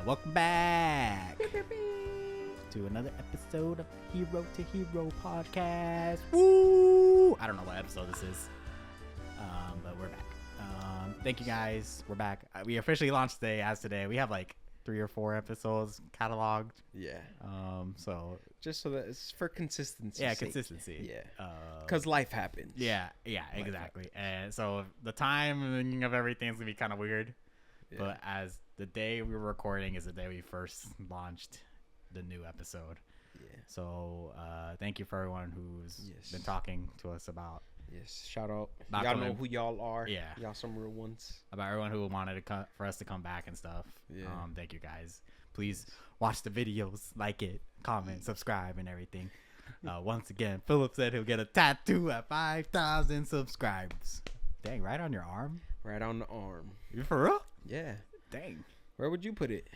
Welcome back to another episode of Hero to Hero podcast. Woo! I don't know what episode this is, but we're back. Thank you guys. We're back. We officially launched today. As today, we have like 3 or 4 episodes cataloged. Yeah. So just so that it's for consistency. Yeah, consistency. Yeah. Because life happens. Yeah, exactly. And so the timing of everything's gonna be kind of weird. Yeah. But as the day we were recording is the day we first launched the new episode. Yeah. So thank you for everyone who's been talking to us about. Yes. Shout out. Y'all know who y'all are. Yeah. Y'all some real ones. About everyone who wanted to for us to come back and stuff. Yeah. Thank you guys. Please watch the videos, like it, comment, subscribe, and everything. Once again, Philip said he'll get a tattoo at 5,000 subscribers. Dang, right on your arm? Right on the arm. You for real? Yeah. Dang. Where would you put it?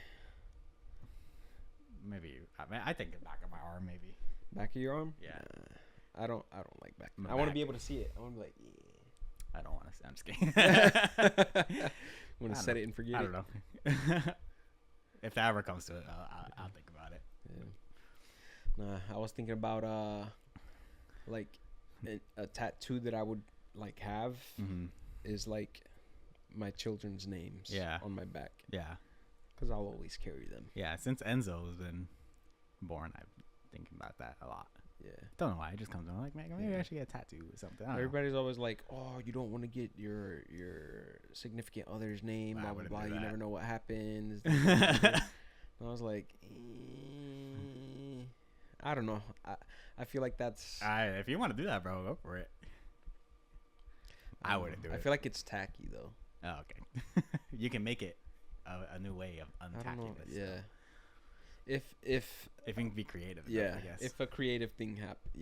Maybe. I think the back of my arm, maybe. Back of your arm? Yeah. I don't like back. I want to be able to see it. I want to be like, yeah. I don't want to. I'm just kidding. Want to set it and forget it? I don't know. If that ever comes to it, I'll think about it. Yeah. Nah, I was thinking about like a tattoo that I would like have is like my children's names on my back. Yeah. Because I'll always carry them. Yeah, since Enzo's been born, I've been thinking about that a lot. Yeah. Don't know why. It just comes on like, man, maybe I should get a tattoo or something. Everybody's always like, oh, you don't want to get your significant other's name, blah, blah, blah. You never know what happens. I was like, I don't know. I feel like that's... if you want to do that, bro, go for it. I wouldn't do it. I feel like it's tacky, though. Oh, okay. You can make it a new way of untacking it. Yeah. If you can be creative, yeah. I guess. If a creative thing happens,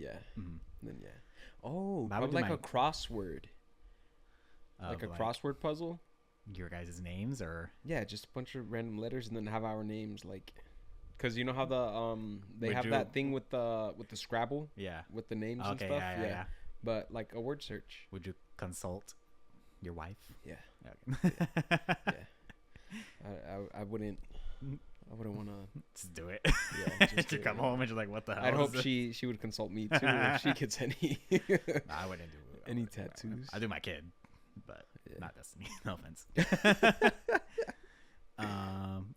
then yeah. Oh, probably like a crossword, like a crossword puzzle. Your guys' names, or just a bunch of random letters, and then have our names, like, because you know how the they have that thing with the Scrabble, with the names and stuff, yeah. But like a word search. Would you consult your wife? Yeah. Yeah. I wouldn't. I wouldn't want to just do it. Yeah, just you come home and you're like, "What the hell?" I'd hope she would consult me too if she gets any. I wouldn't do any tattoos. I do my kid, but not Destiny. No offense.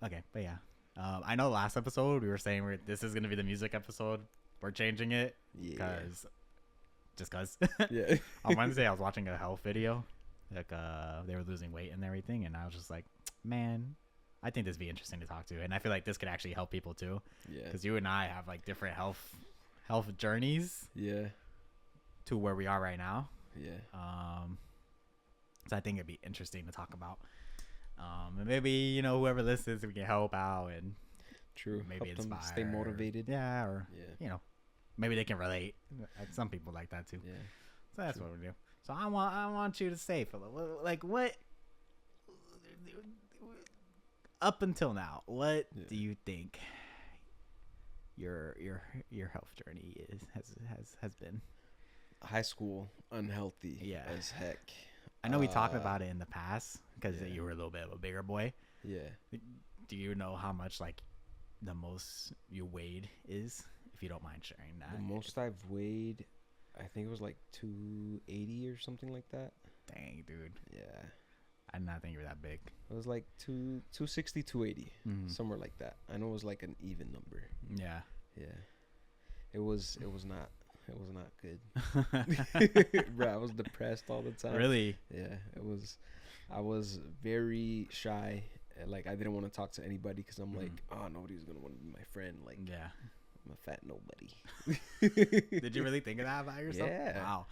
Okay, but yeah, I know last episode we were saying this is gonna be the music episode. We're changing it because Yeah. On Wednesday I was watching a health video, like they were losing weight and everything, and I was just like, man, I think this would be interesting to talk to, and I feel like this could actually help people too. Yeah. Because you and I have like different health journeys. Yeah. To where we are right now. Yeah. So I think it'd be interesting to talk about. And maybe whoever listens, we can help out and maybe help inspire, them stay motivated. Yeah. Or maybe they can relate. Some people like that too. Yeah. So that's what we do. So I want you to say, Philip, like what. Up until now, what do you think your health journey has been? High school, unhealthy as heck. I know we talked about it in the past because you were a little bit of a bigger boy. Yeah. Do you know how much like the most you weighed is, if you don't mind sharing that? The most I've weighed, I think it was like 280 or something like that. Dang, dude. Yeah. I did not think you were that big. It was like 260, 280, somewhere like that. I know it was like an even number. Yeah. Yeah. It was not good. Bro, I was depressed all the time. Really? Yeah. I was very shy. Like, I didn't want to talk to anybody because I'm like, oh, nobody's going to want to be my friend. Like, I'm a fat nobody. Did you really think of that about yourself? Yeah. Wow.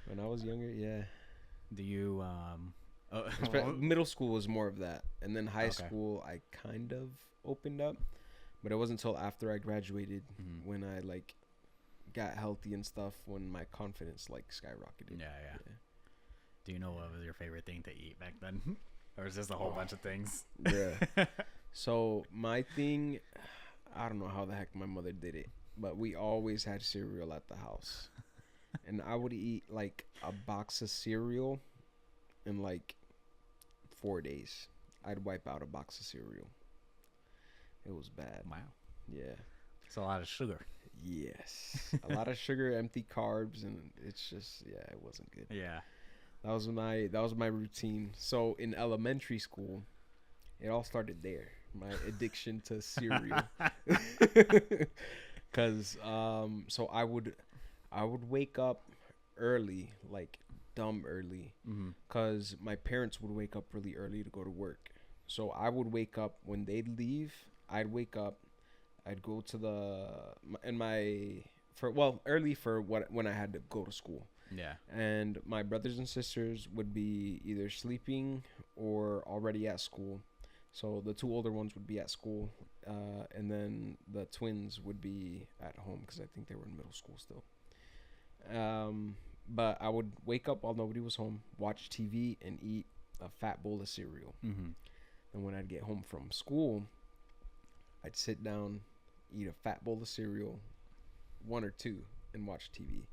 When I was younger, yeah. Do you... middle school was more of that, and then high school I kind of opened up, but it wasn't until after I graduated when I like got healthy and stuff, when my confidence like skyrocketed. Yeah. Do you know what was your favorite thing to eat back then, or is this a whole bunch of things? Yeah. So my thing, I don't know how the heck my mother did it, but we always had cereal at the house, and I would eat like a box of cereal in like 4 days. I'd wipe out a box of cereal. It was bad. Wow. Yeah. It's a lot of sugar. Yes. A lot of sugar, empty carbs, and it's just, yeah, it wasn't good. Yeah. That was my routine. So in elementary school, it all started there. My addiction to cereal. Cause so I would wake up early, like dumb early, cause my parents would wake up really early to go to work. So I would wake up when they'd leave. I'd wake up. I'd go to early for when I had to go to school. Yeah. And my brothers and sisters would be either sleeping or already at school. So the two older ones would be at school, and then the twins would be at home because I think they were in middle school still. But I would wake up while nobody was home, watch TV, and eat a fat bowl of cereal. And when I'd get home from school, I'd sit down, eat a fat bowl of cereal, one or two, and watch TV.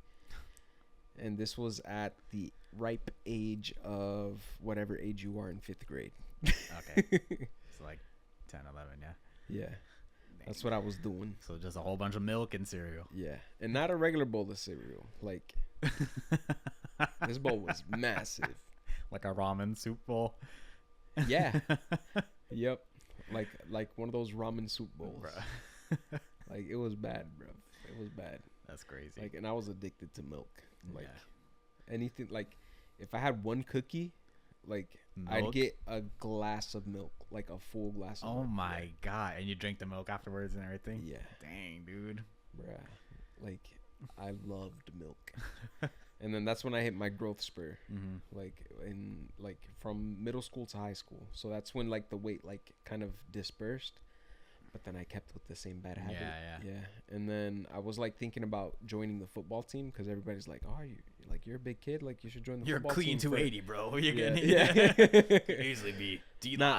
And this was at the ripe age of whatever age you are in 5th grade. Okay. It's like 10, 11, yeah. Yeah. That's what I was doing. So just a whole bunch of milk and cereal. Yeah. And not a regular bowl of cereal. Like, this bowl was massive. Like a ramen soup bowl? Yeah. Yep. Like one of those ramen soup bowls. Like, it was bad, bro. It was bad. That's crazy. Like, and I was addicted to milk. Like, anything, like, if I had one cookie, like, milk? I'd get a glass of milk, like a full glass of milk. Oh my God. And you drink the milk afterwards and everything? Yeah. Dang, dude. Bruh. Like, I loved milk. And then that's when I hit my growth spur. Like from middle school to high school. So that's when, like, the weight, like, kind of dispersed. But then I kept with the same bad habit. Yeah. And then I was, like, thinking about joining the football team because everybody's like, "Oh, you're a big kid. Like, you should join the football team." You're clean 280, bro. You're gonna could easily be D-line. Nah,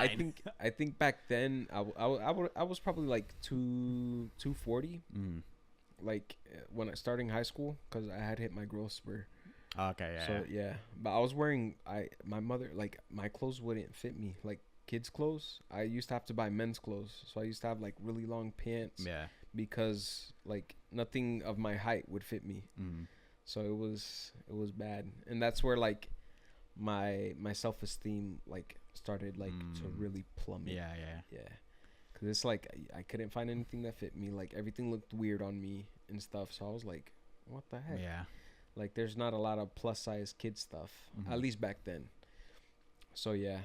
I think back then I was probably like 240. Like when I starting high school because I had hit my growth spur. Okay. Yeah. So yeah, but I was wearing my mother, like, my clothes wouldn't fit me, like kids' clothes. I used to have to buy men's clothes, so I used to have like really long pants. Yeah. Because like nothing of my height would fit me. So it was bad, and that's where like my self-esteem like started like to really plummet. Yeah. Cause it's like I couldn't find anything that fit me. Like everything looked weird on me and stuff. So I was like, what the heck? Yeah. Like there's not a lot of plus size kid stuff, at least back then. So yeah.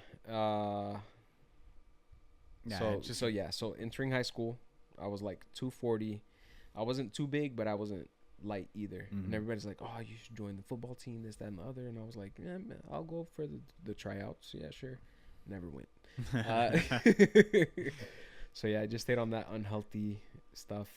So entering high school, I was like 240. I wasn't too big, but I wasn't light either. And everybody's like, "Oh, you should join the football team, this, that, and the other." And I was like, "Yeah, man, I'll go for the tryouts. Yeah, sure." Never went. So yeah, I just stayed on that unhealthy stuff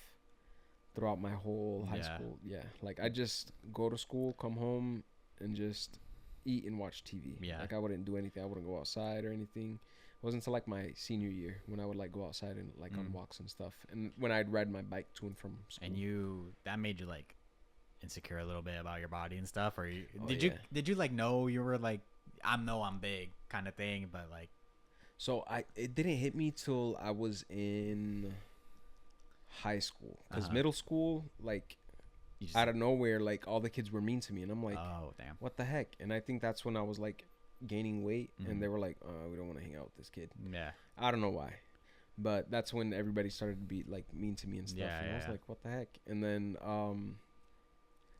throughout my whole high school. Yeah, like I just go to school, come home, and just eat and watch TV. Yeah, like I wouldn't do anything. I wouldn't go outside or anything. It wasn't until like my senior year when I would like go outside and like on walks and stuff, and when I'd ride my bike to and from school. And that made you like insecure a little bit about your body and stuff, or did you like know you were like I'm big kind of thing, but like. So it didn't hit me till I was in high school, because middle school, like out of nowhere, like all the kids were mean to me, and I'm like, oh damn, what the heck? And I think that's when I was like gaining weight, and they were like, we don't want to hang out with this kid. Yeah, I don't know why, but that's when everybody started to be like mean to me and stuff. And I was like, what the heck? And then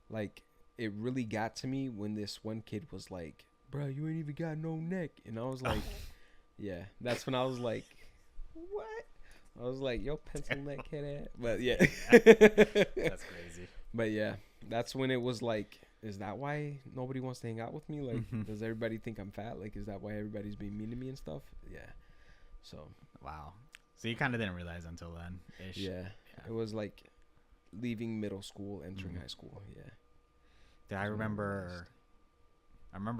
like it really got to me when this one kid was like, bro, you ain't even got no neck. And I was like, yeah, that's when I was like, what? I was like, yo, pencil neck head ass. But yeah. That's crazy. But yeah, that's when it was like, is that why nobody wants to hang out with me? Like, does everybody think I'm fat? Like, is that why everybody's being mean to me and stuff? Yeah. So. Wow. So you kind of didn't realize until then. Yeah. It was like leaving middle school, entering high school. Yeah. Did I remember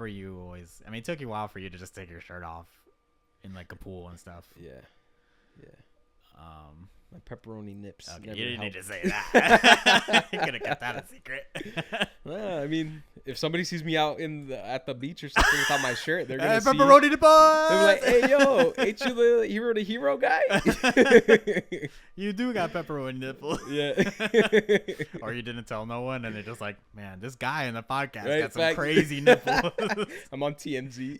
you always, I mean, it took you a while for you to just take your shirt off in like a pool and stuff. Yeah. My pepperoni nips. Okay, you didn't need to say that. You could have kept that a secret. I mean, if somebody sees me out at the beach or something without my shirt, they're gonna see pepperoni nipples. They're like, "Hey, yo, ain't you the hero guy?" You do got pepperoni nipples. Yeah. Or you didn't tell no one, and they're just like, "Man, this guy in the podcast got some crazy nipples." I'm on TMZ.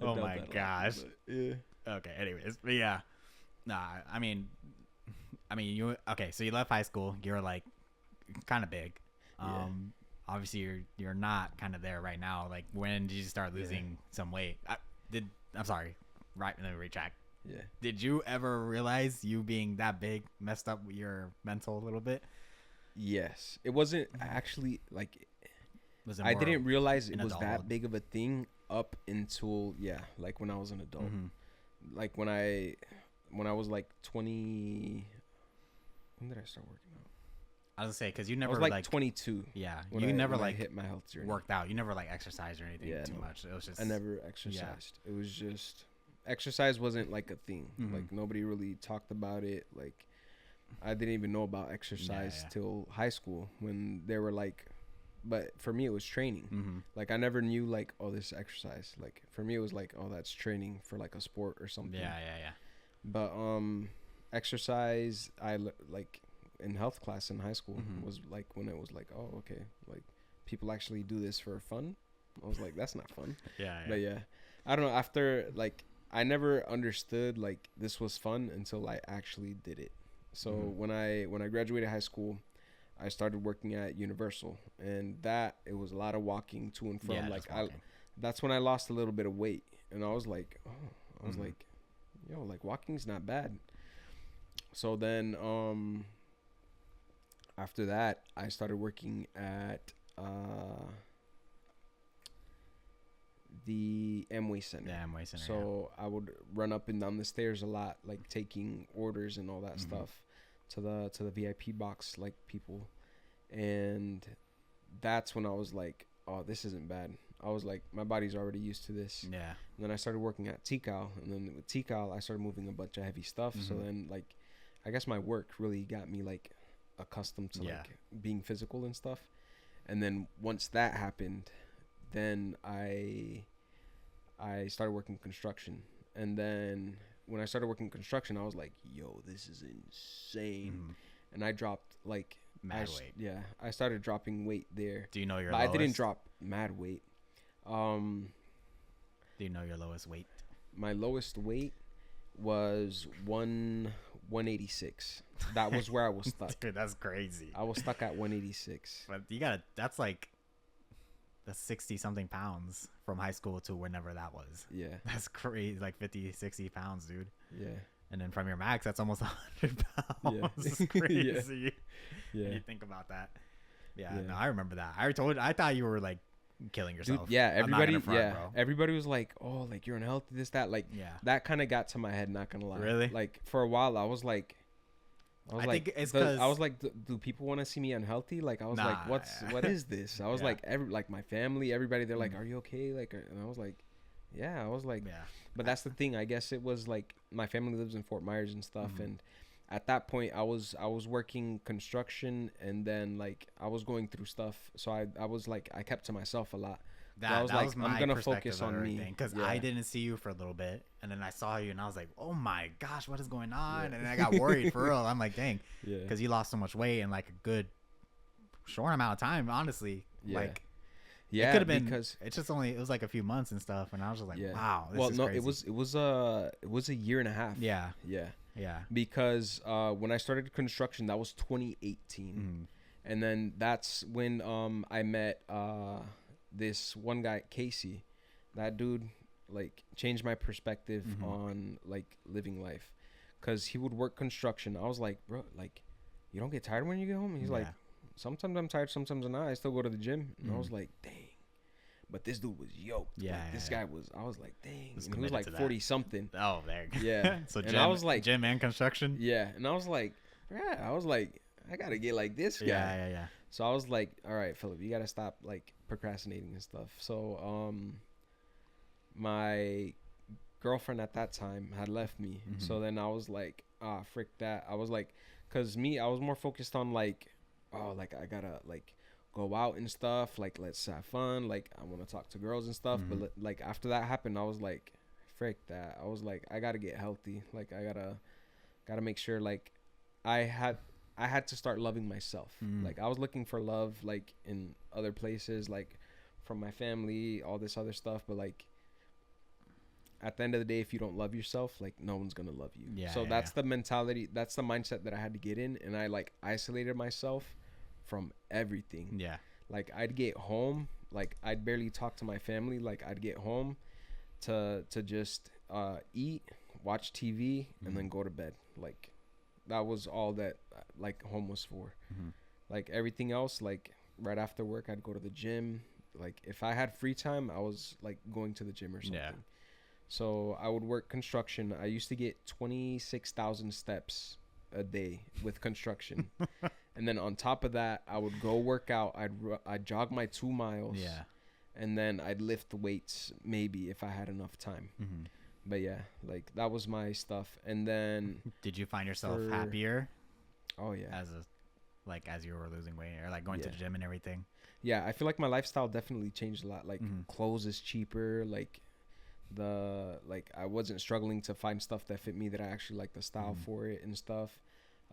Oh my gosh. Yeah. Okay. Anyways, but yeah. Nah, I mean, you okay? So you left high school. You're like kind of big. Obviously, you're not kind of there right now. Like, when did you start losing some weight? I'm sorry. Right, let me retract. Yeah. Did you ever realize you being that big messed up your mental a little bit? Yes. It wasn't actually like. I didn't realize it was that big of a thing up until like when I was an adult. Mm-hmm. Like when I was like 20. When did I start working out? I was gonna say, because you never I was like 22. Yeah, you never like hit my health journey. Worked out. You never like exercised or anything too much. It was just I never exercised. It was just exercise wasn't like a thing. Mm-hmm. Like nobody really talked about it. Like I didn't even know about exercise till high school when they were like. But for me, it was training. Mm-hmm. Like I never knew like, oh, this is exercise. Like for me, it was like, oh, that's training for like a sport or something. Yeah. But exercise, I like in health class in high school was like when it was like, oh, okay, like people actually do this for fun. I was like, that's not fun. But I don't know. After like, I never understood like this was fun until I actually did it. So when I graduated high school, I started working at Universal, and it was a lot of walking to and from. That's when I lost a little bit of weight, and I was like, like, yo, like walking's not bad. So then, after that, I started working at the Amway Center. The Amway Center. So I would run up and down the stairs a lot, like taking orders and all that stuff to the VIP box, like people. And that's when I was like, oh, this isn't bad. I was like, my body's already used to this. Yeah. And then I started working at TCAL, and then with TCAL, I started moving a bunch of heavy stuff. So then, like, I guess my work really got me like accustomed to like being physical and stuff. And then once that happened, then I started working construction. And then when I started working construction, I was like, yo, this is insane. And I dropped like mad weight. Yeah, I started dropping weight there. Do you know your lowest? I didn't drop mad weight. Do you know your lowest weight? My lowest weight was 186. That was where I was stuck. Dude, that's crazy. I was stuck at 186. But that's like the 60 something pounds from high school to whenever that was. Yeah. That's crazy. Like 50, 60 pounds, dude. Yeah. And then from your max, that's almost 100 pounds. Yeah. It's crazy. Yeah. When you think about that. Yeah. No, I remember that. I thought you were like killing yourself. Dude, everybody was like, oh, like you're unhealthy, this, that. Like, that kind of got to my head, not gonna lie. Really? Like, for a while, I was like, do people want to see me unhealthy? Like, I was like, what is this? I was like, my family, everybody, they're like, are you okay? Like, and I was like, yeah. I was like, but that's the thing. I guess it was like my family lives in Fort Myers and stuff, and at that point, I was working construction, and then like I was going through stuff, so I was like, I kept to myself a lot. That was like, I'm gonna focus on me because I didn't see you for a little bit, and then I saw you, and I was like, oh my gosh, what is going on? And then I got worried for real. I'm like, dang, because you lost so much weight in like a good short amount of time, honestly. Like, it could have been because it was like a few months and stuff, and I was just like, wow. This is crazy. it was a year and a half. Yeah. Because when I started construction, that was 2018, and then that's when I met this one guy, Casey. That dude like changed my perspective on like living life, because he would work construction. I was like, bro, like you don't get tired when you get home? He's like, sometimes I'm tired, sometimes I'm not. I still go to the gym. And I was like, dang. But this dude was yoked. Yeah. Like, this guy was, I was like, dang. And he was like 40 something. Oh, there. Yeah. So and I was like, gym and construction? Yeah. And I was like, I got to get like this guy. Yeah. So I was like, all right, Philip, you got to stop like procrastinating and stuff. So my girlfriend at that time had left me. So then I was like, frick that. I was like, cause I was more focused on like, oh, like I gotta like go out and stuff. Like, let's have fun. Like, I want to talk to girls and stuff. But like after that happened, I was like, frick that. I was like, I gotta get healthy. Like, I gotta make sure like I had to start loving myself. Like, I was looking for love like in other places, like from my family, all this other stuff. But like, at the end of the day, if you don't love yourself, like no one's gonna love you. Yeah. So that's the mentality, that's the mindset that I had to get in, and I like isolated myself from everything. Yeah. Like, I'd get home, like I'd barely talk to my family. Like, I'd get home to just eat, watch TV, and then go to bed. Like, that was all that like home was for. Like, everything else, like right after work, I'd go to the gym. Like, if I had free time, I was like going to the gym or something. Yeah. So I would work construction. I used to get 26,000 steps a day with construction. And then on top of that, I would go work out. I'd jog my 2 miles. Yeah. And then I'd lift weights maybe if I had enough time. But yeah, like that was my stuff. And then did you find yourself happier? Oh yeah. As you were losing weight or like going to the gym and everything? Yeah, I feel like my lifestyle definitely changed a lot. Like clothes is cheaper, like I wasn't struggling to find stuff that fit me, that I actually like the style for it and stuff.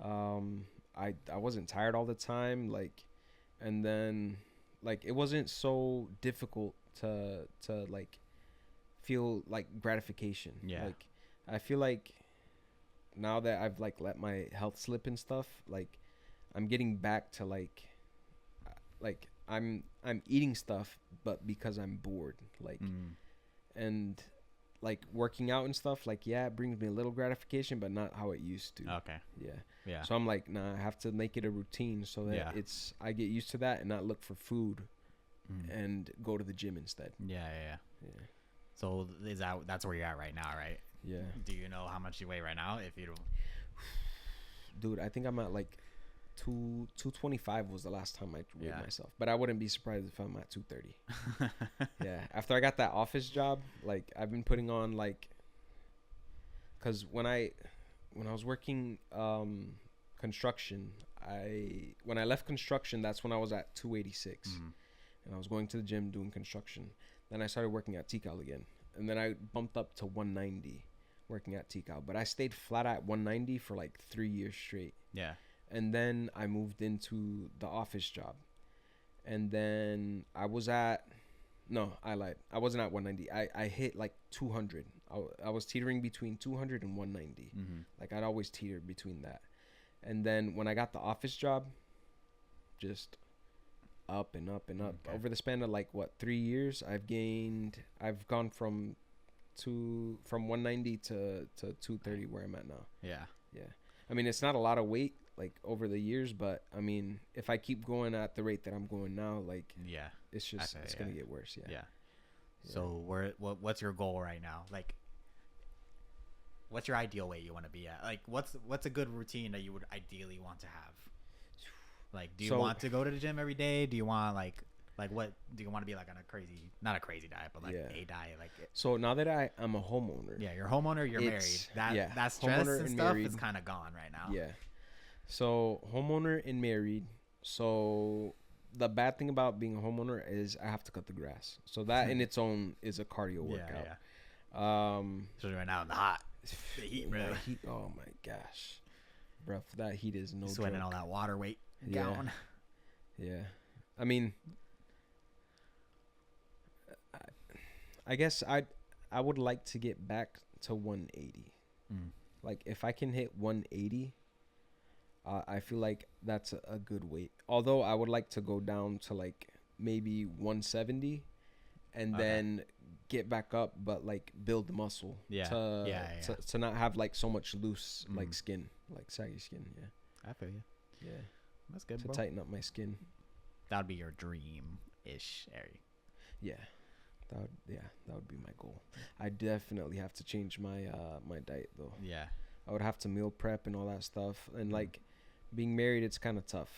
I wasn't tired all the time, like, and then like it wasn't so difficult to like feel like gratification. Yeah. Like, I feel like now that I've like let my health slip and stuff, like I'm getting back to like I'm eating stuff, but because I'm bored, like, and like working out and stuff, like, yeah, it brings me a little gratification, but not how it used to. Okay. Yeah. So I'm like, nah, I have to make it a routine so that I get used to that and not look for food and go to the gym instead. Yeah. So that's where you're at right now, right? Yeah. Do you know how much you weigh right now? If you don't, dude, I think I'm at like 225 was the last time I weighed myself, but I wouldn't be surprised if I'm at 230. Yeah. After I got that office job, like I've been putting on like, cause when I was working construction, when I left construction, that's when I was at 286, and I was going to the gym doing construction. Then I started working at TCAL again, and then I bumped up to 190 working at TCAL, but I stayed flat at 190 for like 3 years straight. Yeah. And then I moved into the office job. And then I lied. I wasn't at 190. I hit like 200. I was teetering between 200 and 190. Like, I'd always teeter between that. And then when I got the office job, just up and up and up. Okay. Over the span of like 3 years, I've gone from 190 to 230 where I'm at now. Yeah. I mean, it's not a lot of weight like over the years, but I mean, if I keep going at the rate that I'm going now, like, it's gonna get worse. Yeah. So what's your goal right now? Like, what's your ideal weight you want to be at? Like, what's a good routine that you would ideally want to have? Like, do you want to go to the gym every day? Do you want like what do you want to be like on not a crazy diet, but like a diet? Like, so now that I'm a homeowner. Yeah, you're a homeowner, you're married. That stress and stuff married is kind of gone right now. Yeah. So homeowner and married. So the bad thing about being a homeowner is I have to cut the grass. So that in its own is a cardio workout. Yeah. Especially right now in the heat, bro. Oh my gosh, bro, that heat is no sweating joke. All that water weight down. Yeah. I mean, I guess I would like to get back to 180. Like, if I can hit 180, I feel like that's a good weight. Although I would like to go down to like maybe 170 and then get back up, but like build the muscle. To not have like so much loose like skin, like saggy skin. Yeah. I feel you. Yeah. That's good, to tighten up my skin. That would be your dream-ish area. Yeah. That would be my goal. I definitely have to change my my diet though. Yeah. I would have to meal prep and all that stuff. And like being married, it's kind of tough.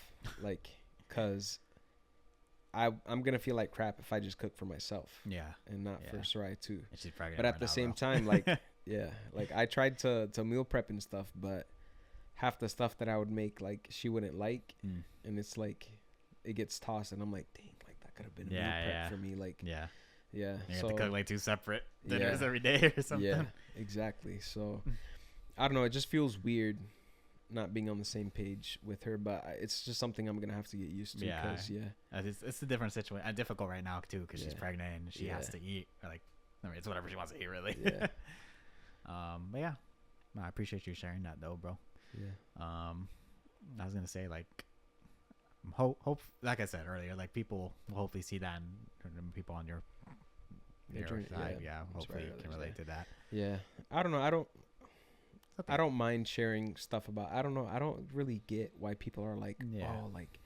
Like, cause I'm gonna feel like crap if I just cook for myself. Yeah. And not for Sarai too. And she's pregnant. But at the same time, like like I tried to meal prep and stuff, but half the stuff that I would make, like she wouldn't like, and it's like it gets tossed, and I'm like, dang, like that could have been a meal prep for me, like yeah. You have to cook like 2 separate dinners every day or something. Yeah, exactly. So I don't know. It just feels weird not being on the same page with her, but it's just something I'm gonna have to get used to. Yeah, it's a different situation. Difficult right now too because she's pregnant and she has to eat. Like, I mean, it's whatever she wants to eat, really. Yeah. But yeah, I appreciate you sharing that though, bro. Yeah. I was gonna say like, hope like I said earlier, like people will hopefully see that and people on your side, hopefully can relate to that. Yeah, I don't know. I don't mind sharing stuff about. I don't know. I don't really get why people are like, oh, like,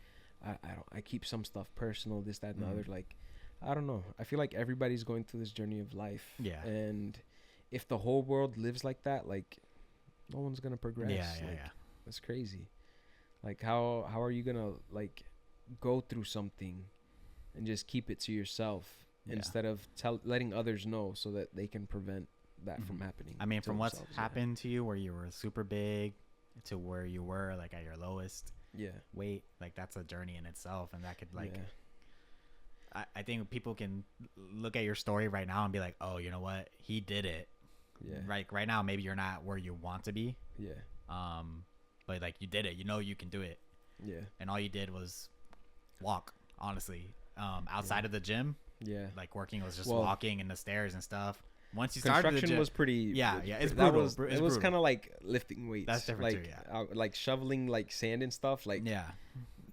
I keep some stuff personal, this, that, and the other. Like, I don't know. I feel like everybody's going through this journey of life. Yeah. And if the whole world lives like that, like, no one's gonna progress. Yeah. That's crazy. Like, how are you gonna like go through something and just keep it to yourself instead of letting others know so that they can prevent that from happening? I mean, from what's happened to you where you were super big to where you were like at your lowest weight, like that's a journey in itself, and that could like I think people can look at your story right now and be like, oh, you know what, he did it. Right now maybe you're not where you want to be, but like you did it, you know, you can do it, and all you did was walk, honestly, outside of the gym, like working was just walking in the stairs and stuff. Once you started the gym, was pretty. It's brutal. It was kind of like lifting weights. That's different like, too. Like shoveling like sand and stuff. Like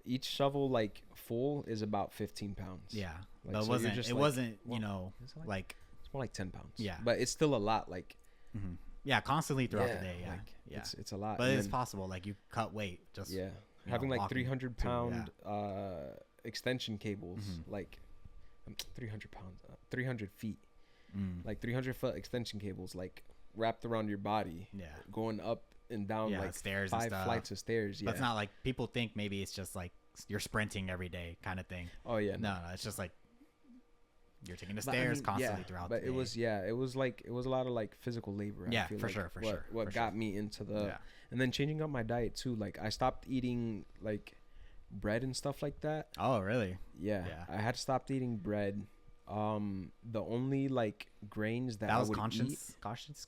each shovel like full is about 15 pounds. Yeah, like, but so it wasn't you know like it's more like 10 pounds. Yeah, but it's still a lot. Like constantly throughout the day. It's a lot. But it's possible. Like you cut weight just having like 300 pound extension cables, like 300 pounds, 300 feet. Like 300-foot extension cables, like wrapped around your body, going up and down like stairs 5 and stuff. flights of stairs. But it's not like people think maybe it's just like you're sprinting every day kind of thing. Oh yeah, no, it's just like you're taking the stairs constantly throughout the day. But it was a lot of like physical labor. I feel sure. What got me into the and then changing up my diet too. Like I stopped eating like bread and stuff like that. Oh really? Yeah. I had stopped eating bread. The only like grains that I would eat. Conscious.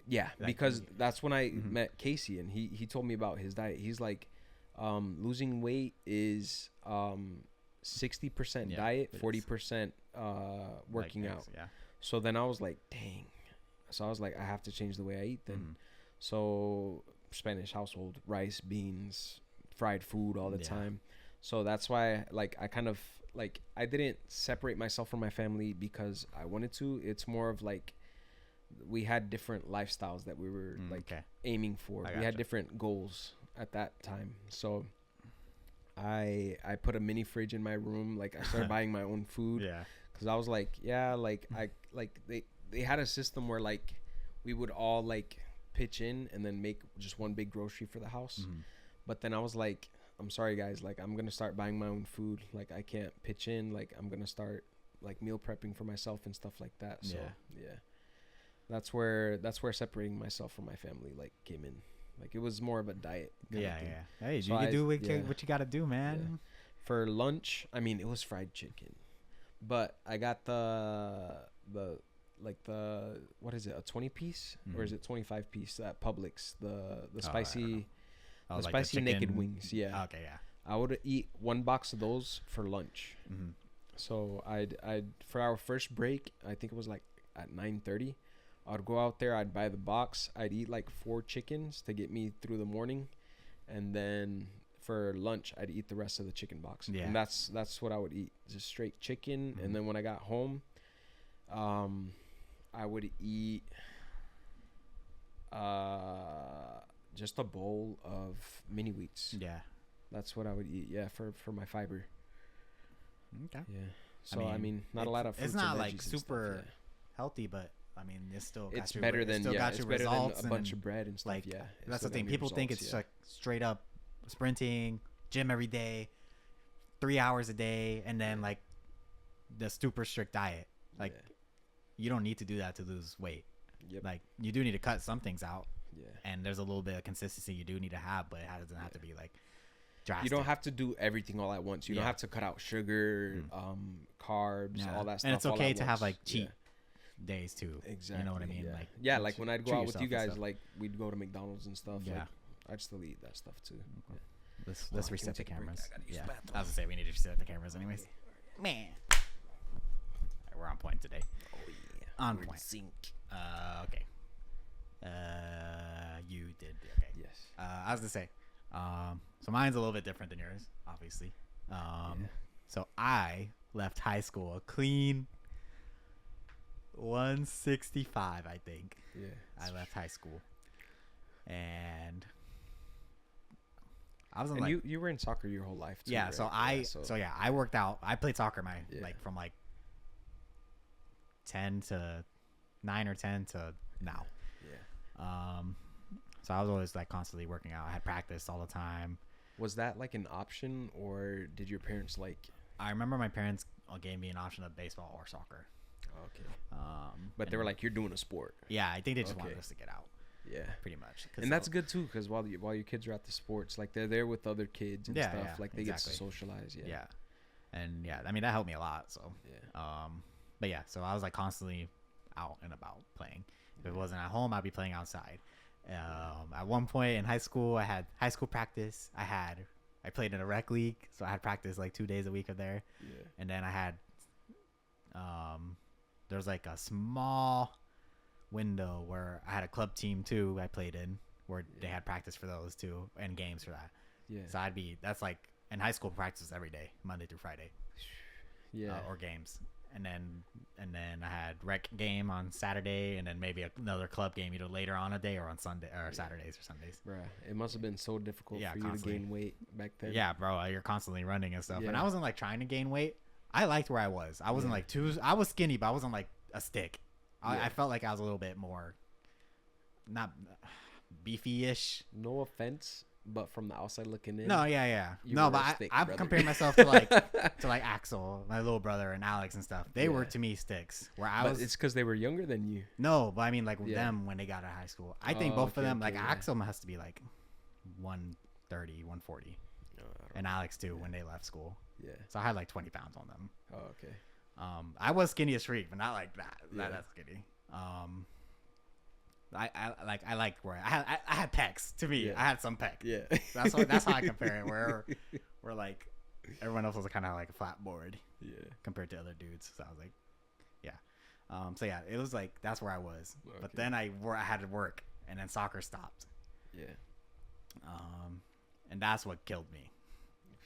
Yeah, like, because that's when I met Casey, and he told me about his diet. He's like, losing weight is 60% diet, 40% working out. Yeah. So then I was like, dang. So I was like, I have to change the way I eat then. So Spanish household, rice, beans, fried food all the time. So that's why like I kind of like I didn't separate myself from my family because I wanted to. It's more of like we had different lifestyles that we were aiming for. We had different goals at that time. So I put a mini fridge in my room. Like I started buying my own food. Yeah. Cause I was like, they had a system where like we would all like pitch in and then make just one big grocery for the house. But then I was like, I'm sorry guys, like I'm gonna start buying my own food. Like I can't pitch in. Like I'm gonna start like meal prepping for myself and stuff like that. So that's where separating myself from my family like came in. Like it was more of a diet. Hey, so you can do what you gotta do, man. For lunch, I mean it was fried chicken, but I got the what is it, a 20 piece or is it 25 piece at Publix, the spicy. The spicy the naked wings, Okay, I would eat one box of those for lunch. So I'd for our first break, I think it was like at 9:30. I'd go out there, I'd buy the box, I'd eat like 4 chickens to get me through the morning, and then for lunch I'd eat the rest of the chicken box. And that's what I would eat, just straight chicken. And then when I got home, I would eat just a bowl of mini wheats. That's what I would eat. For my fiber. Okay. So I mean not a lot of fruits. It's not like super healthy, but I mean it's better than it's better than a bunch of bread and stuff. Like that's the thing. People think it's like straight up sprinting, gym every day, 3 hours a day, and then like the super strict diet. Like you don't need to do that to lose weight. Yep. Like you do need to cut some things out. Yeah. And there's a little bit of consistency you do need to have, but it doesn't have to be like drastic. You don't have to do everything all at once. You don't have to cut out sugar, carbs, all that stuff. And it's okay to have like cheat days too. Exactly. You know what I mean? Yeah. Like when I'd go out with you guys, like we'd go to McDonald's and stuff. Yeah. Like, I'd still eat that stuff too. Okay. Let's reset the cameras. Yeah. I was gonna say we need to reset the cameras anyways. Man. We're on point today. Oh yeah. On point. Sync. Okay. You did. Okay. Yes. I was gonna say. So mine's a little bit different than yours, obviously. So I left high school a clean 165, I think. Yeah. I left high school, and I was in like you were in soccer your whole life too. Yeah. Right? So I worked out. I played soccer like from like 10 to 9 or 10 to now. Yeah. So I was always like constantly working out. I had practice all the time. Was that like an option, or did your parents like? I remember my parents gave me an option of baseball or soccer. Okay. But they were like, "You're doing a sport." Yeah, I think they just wanted us to get out. Yeah, pretty much. And that's good too, because while your kids are at the sports, like they're there with other kids and stuff. Yeah, like they get to socialize. Yeah. Yeah. And I mean that helped me a lot. So. Yeah. But yeah, so I was like constantly out and about playing. If it wasn't at home, I'd be playing outside. At one point in high school, I had high school practice. I played in a rec league, so I had practice like 2 days a week of there. Yeah. And then I had, there's like a small window where I had a club team too. I played in where they had practice for those too and games for that. Yeah. So that's like in high school practice every day, Monday through Friday. Yeah. Or games. And then I had rec game on Saturday, and then maybe another club game either later on a day or on Sunday or Saturdays or Sundays. Bruh, it must have been so difficult for you to gain weight back then. Yeah, bro, you're constantly running and stuff. Yeah. And I wasn't like trying to gain weight. I liked where I was. I wasn't like I was skinny, but I wasn't like a stick. I felt like I was a little bit more, not beefy-ish. No offense. But from the outside looking in, no, but I'm comparing myself to like Axel, my little brother, and Alex and stuff. They were to me sticks. But it's because they were younger than you. No, but I mean like them when they got out of high school. I think both of them, like Axel has to be like 130, 140, and Alex too when they left school. Yeah. So I had like 20 pounds on them. Oh, okay. I was skinny as freak, but not like that. Not that skinny. I like where I had pecs. To me, I had some pec. Yeah, that's how I compare it. Where like everyone else was kind of like a flat board. Yeah, compared to other dudes. So I was like, yeah. So yeah, it was like that's where I was. Okay. But then I had to work, and then soccer stopped. Yeah. And that's what killed me,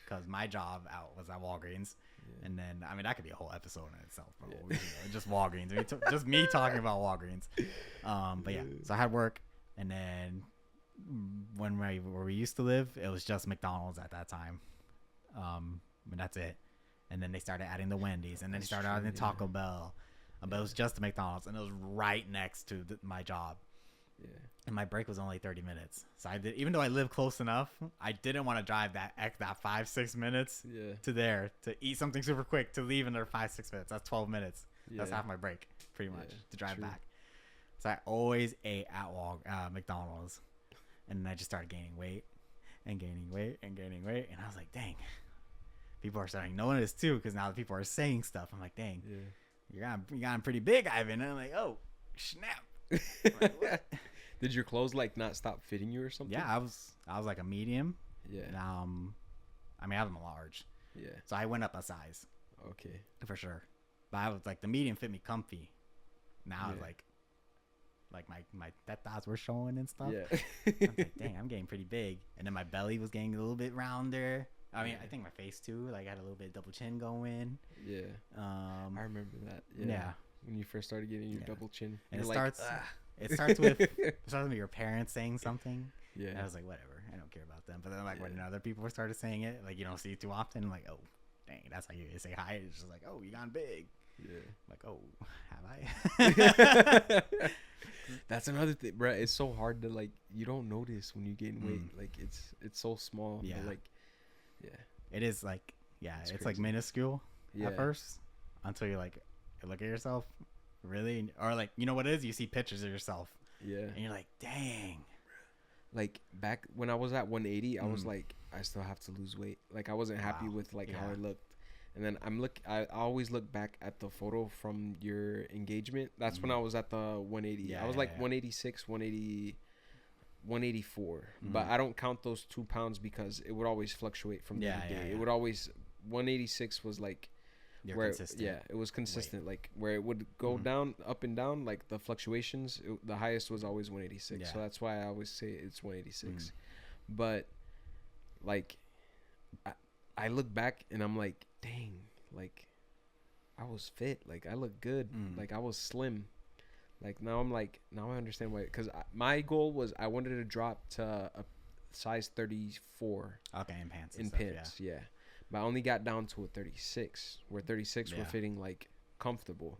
because my job was at Walgreens. Yeah. And then, I mean, that could be a whole episode in itself, bro. Yeah. Just Walgreens. I mean, just me talking about Walgreens. But yeah, so I had work. And then where we used to live, it was just McDonald's at that time. And that's it. And then they started adding the Wendy's. And then they started adding the Taco Bell. But it was just the McDonald's. And it was right next to my job. Yeah. And my break was only 30 minutes. So even though I lived close enough, I didn't want to drive that 5-6 minutes to there to eat something super quick to leave in there 5-6 minutes. That's 12 minutes. Yeah. That's half my break, pretty much, to drive back. So I always ate at McDonald's. And then I just started gaining weight and gaining weight and gaining weight. And I was like, dang, people are starting knowing this too, because now the people are saying stuff. I'm like, dang, you got pretty big, Ivan. And I'm like, oh, snap. Like, what? Did your clothes like not stop fitting you or something? Yeah, I was like a medium. Yeah. And, I mean, I'm a large. Yeah. So I went up a size. Okay. For sure. But I was like, the medium fit me comfy. Now it's like my tetas were showing and stuff. Yeah. I was like, dang, I'm getting pretty big. And then my belly was getting a little bit rounder. I mean, I think my face too. Like I had a little bit of double chin going. Yeah. I remember that. Yeah. When you first started getting your double chin. And it starts with your parents saying something. Yeah. And I was like, whatever. I don't care about them. But then like when other people started saying it, like you don't see it too often, I'm like, oh, dang, that's how you say hi. It's just like, oh, you got big. Yeah. I'm like, oh, have I? That's another thing, bro. It's so hard to like. You don't notice when you gain weight. Like it's so small. Yeah. But, like, it is like Yeah, it's like minuscule at first until you like look at yourself, really, or like you know what it is. You see pictures of yourself. Yeah. And you're like, dang. Like back when I was at 180, I was like, I still have to lose weight. Like I wasn't happy with like how I looked. And then I always look back at the photo from your engagement. That's when I was at the 180. Yeah, I was like 186, 180, 184. But I don't count those 2 pounds because it would always fluctuate from day to day. It would always 186 was like where it was consistent. Like where it would go down, up and down, like the fluctuations. The highest was always 186. Yeah. So that's why I always say it's 186. But like I look back and I'm like, dang, like I was fit, like I look good, like I was slim. Like now I understand why, because my goal was I wanted to drop to a size 34. Okay, in pants. In pants, yeah. But I only got down to a 36, where 36 were fitting like comfortable.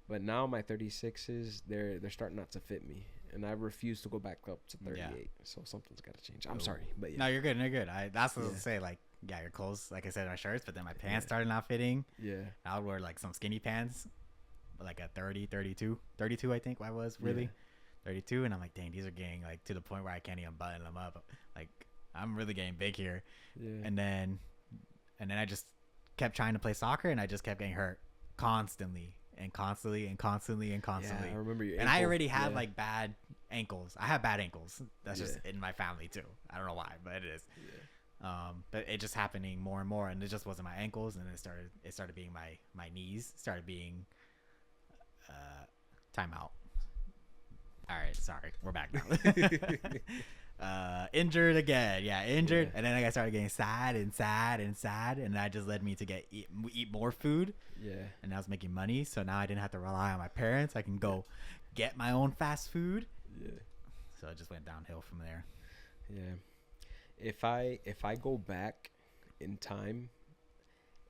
But now my 36s, they're starting not to fit me, and I refuse to go back up to 38. Yeah. So something's got to change. I'm sorry, but yeah. No, you're good. You're good. That's what I was gonna say. Like, yeah, your clothes, like I said, my shirts, but then my pants started not fitting. Yeah. I would wear like some skinny pants, like a 32, I think I was really, 32, and I'm like, dang, these are getting like to the point where I can't even button them up. Like, I'm really getting big here. Yeah. And then I just kept trying to play soccer, and I just kept getting hurt constantly. Yeah, I remember your ankle. And I already have like bad ankles. I have bad ankles. That's just in my family too. I don't know why, but it is. Yeah. But it just happening more and more, and it just wasn't my ankles, and it started being my knees. Started being timeout. All right, sorry, we're back now. Injured again, injured, and then I started getting sad, and that just led me to eat more food. Yeah, and I was making money, so now I didn't have to rely on my parents. I can go get my own fast food. Yeah, so it just went downhill from there. Yeah, if I go back in time,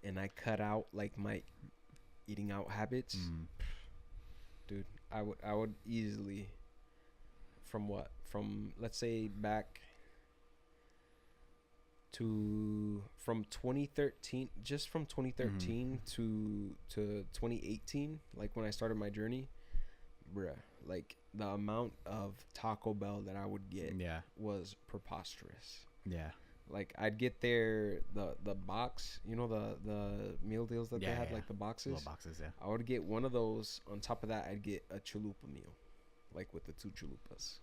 and I cut out like my eating out habits, dude, I would easily. From let's say back to from 2013, just from 2013 to 2018, like when I started my journey, bruh, like the amount of Taco Bell that I would get was preposterous. Yeah. Like I'd get the box, you know, the meal deals that they had, like the boxes. Little boxes, yeah. I would get one of those. On top of that, I'd get a chalupa meal. Like with the 2 chalupas.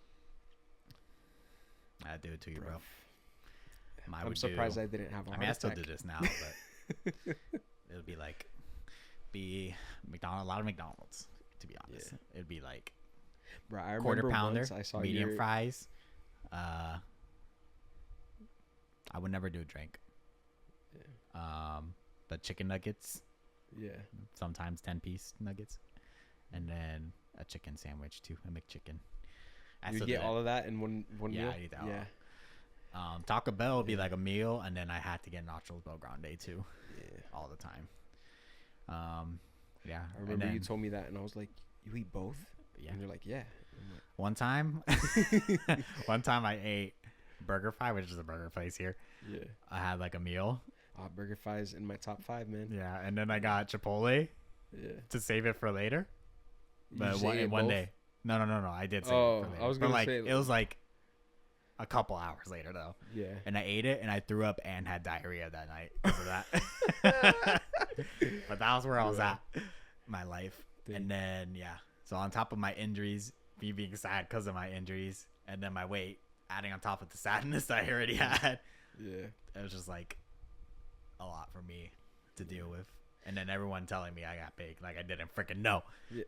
I do it to you, bro. I'm surprised I didn't have a heart attack. I still do this now, but it would be like a lot of McDonald's, to be honest. Yeah. It'd be like bro, I remember quarter pounder, I saw medium fries. I would never do a drink. Yeah. But chicken nuggets. Yeah. Sometimes 10-piece nuggets. And then a chicken sandwich too, a McChicken. You get all of that in one meal? Yeah, I eat that all. Taco Bell would be like a meal, and then I had to get nachos Bel Grande too. Yeah. All the time. Yeah. I remember you told me that, and I was like, you eat both? Yeah. And you're like, yeah. Like, one time I ate Burger Fi, which is a burger place here. Yeah. I had like a meal. Burger Fi's in my top 5, man. Yeah, and then I got Chipotle. Yeah. To save it for later. But one day. No. I did save it for later. I was gonna say it was like a couple hours later though. Yeah. And I ate it, and I threw up and had diarrhea that night because of that. But that was where I was at my life. Dang. And then so on top of my injuries, me being sad because of my injuries, and then my weight adding on top of the sadness I already had. Yeah. It was just like a lot for me to deal with. And then everyone telling me I got big, like I didn't freaking know. Yeah.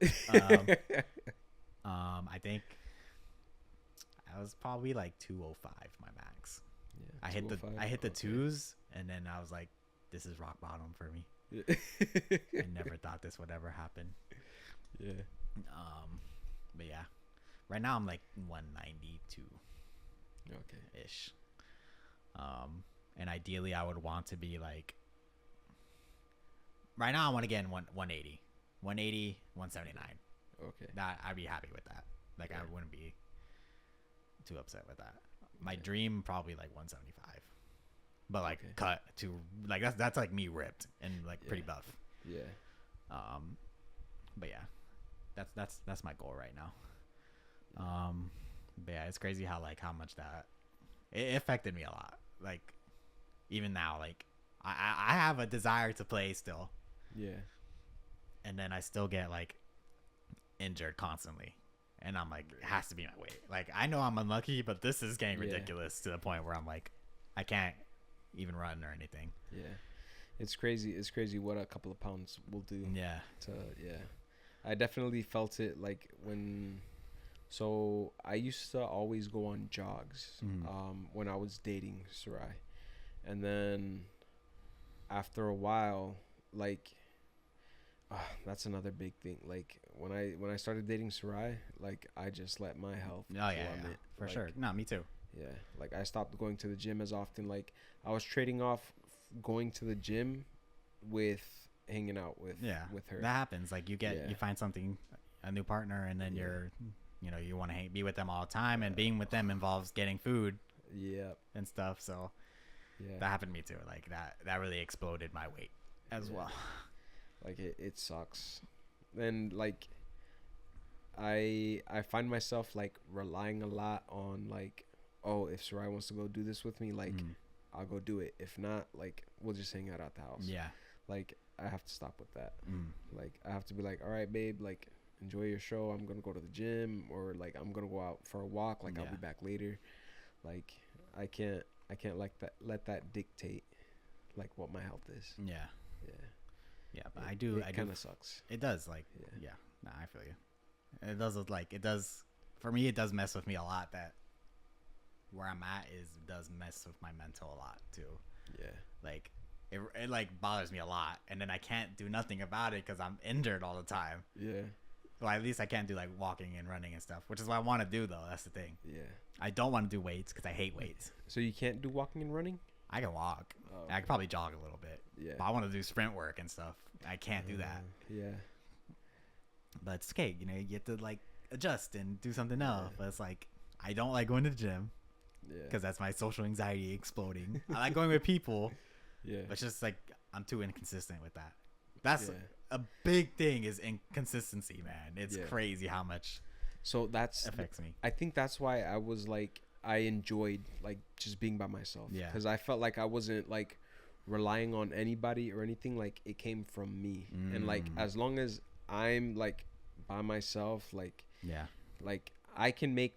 I think I was probably like 205, my max. Yeah, I hit the 2s, and then I was like, this is rock bottom for me. Yeah. I never thought this would ever happen. Yeah. But yeah, right now I'm like 192. Okay. Ish. And ideally I would want to be like. Right now I want to get in 180, 179. Okay. That I'd be happy with that. Like I wouldn't be too upset with that. My dream probably like 175. but like cut to like that's like me ripped and like pretty buff. Yeah. But yeah, that's my goal right now. But yeah, it's crazy how much that it affected me a lot. Like even now, like I have a desire to play still. Yeah. And then I still get like injured constantly. And I'm like, it has to be my weight. Like I know I'm unlucky, but this is getting ridiculous to the point where I'm like, I can't even run or anything. Yeah. It's crazy. It's crazy what a couple of pounds will do. Yeah. I definitely felt it like when. So I used to always go on jogs when I was dating Sarai, and then after a while, like that's another big thing. Like when I started dating Sarai, like I just let my health plummet. For sure. No, me too. Yeah, like I stopped going to the gym as often. Like I was trading off going to the gym with hanging out with her. That happens. Like you find something, a new partner, and then you're, you want to be with them all the time, and being with them involves getting food. And stuff. So that happened to me too. Like that really exploded my weight as well. Like it sucks. And like I find myself like relying a lot on like, oh, if Sarai wants to go do this with me, like I'll go do it. If not, like we'll just hang out at the house. Yeah. Like I have to stop with that. Like I have to be like, all right, babe, like enjoy your show. I'm gonna go to the gym, or like I'm gonna go out for a walk. Like I'll be back later. Like I can't let that dictate like what my health is. Yeah, but it kind of sucks. It does, like, nah, I feel you. It does, for me, it does mess with me a lot. That where I'm at does mess with my mental a lot too. Yeah. Like, it like bothers me a lot, and then I can't do nothing about it because I'm injured all the time. Yeah. Well, at least I can't do like walking and running and stuff, which is what I want to do though. That's the thing. Yeah. I don't want to do weights because I hate weights. So you can't do walking and running? I can walk. I can probably jog a little bit. Yeah. But I want to do sprint work and stuff. I can't do that. Yeah. But it's okay. You have to like adjust and do something else. But it's like, I don't like going to the gym. Yeah. Because that's my social anxiety exploding. I like going with people. Yeah. But it's just like, I'm too inconsistent with that. That's a big thing is inconsistency, man. It's crazy how much affects me. I think that's why I was like, I enjoyed like just being by myself. Yeah. Because I felt like I wasn't like relying on anybody or anything. Like it came from me. And like as long as I'm like by myself, like like I can make